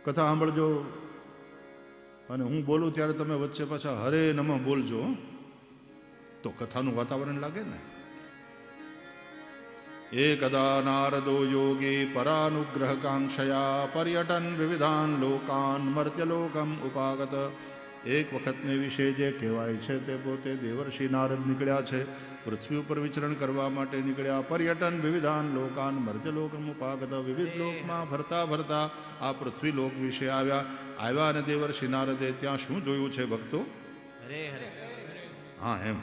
કથા સાંભળજો અને હું બોલું ત્યારે તમે વચ્ચે પાછા હરે નમઃ બોલજો, તો કથાનું વાતાવરણ લાગે ને. એકદા નારદો યોગી પરાનુગ્રહ કાંક્ષયા પર્યટન વિવિધાન લોકાન મર્ત્યલોકમ ઉપાગત. એક વખતને વિશે જે કહેવાય છે તે પોતે દેવર્ષિ નારદ નીકળ્યા છે, પૃથ્વી ઉપર વિચરણ કરવા માટે નીકળ્યા. પર્યટન વિવિધાન લોકાન મર્ત્યલોકમ ઉપાગત. વિવિધ લોકમાં ફરતા ફરતા આ પૃથ્વી લોક વિશે આવ્યા અને દેવર્ષિ નારદે ત્યાં શું જોયું છે ભક્તો? હરે હરે. હા એમ.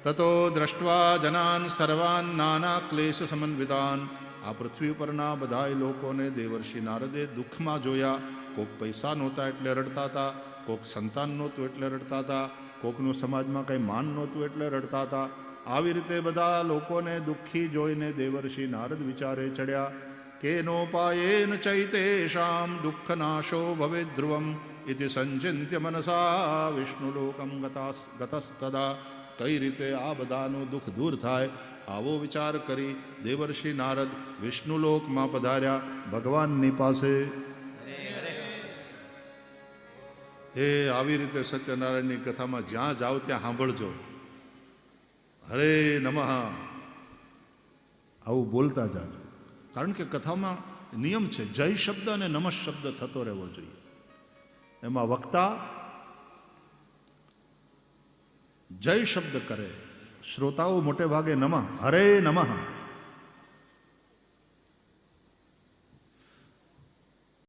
તતો દ્રષ્ટવા જનાન સર્વાન નાના ક્લેશ સમન્વિતાન. આ પૃથ્વી ઉપરના બધાય લોકોને દેવર્ષિ નારદે દુઃખમાં જોયા. કોક પૈસા નહોતા એટલે રડતા હતા, કોક સંતાન નહોતું એટલે રડતા હતા, કોકનું સમાજમાં કંઈ માન નહોતું એટલે રડતા હતા. આવી રીતે બધા લોકોને દુઃખી જોઈને દેવર્ષિ નારદ વિચારે ચડ્યા કે નોપાયેન ચૈતેષામ દુઃખનાશો ભવે ધ્રુવમ ઇતિ સંચિંત્ય મનસા વિષ્ણુલોકમ ગતસ્તદા. કઈ રીતે આ બધાનું દુઃખ દૂર થાય આવો વિચાર કરી દેવર્ષિ નારદ વિષ્ણુલોકમાં પધાર્યા ભગવાનની પાસે. એ આવી રીતે સત્યનારાયણની કથામાં જ્યાં જાઓ ત્યાં સાંભળજો, હરે નમઃ આવું બોલતા જાજો. કારણ કે કથામાં નિયમ છે જય શબ્દ અને નમઃ શબ્દ થતો રહેવો જોઈએ. એમાં વક્તા જય શબ્દ કરે, શ્રોતાઓ મોટે ભાગે નમઃ હરે નમઃ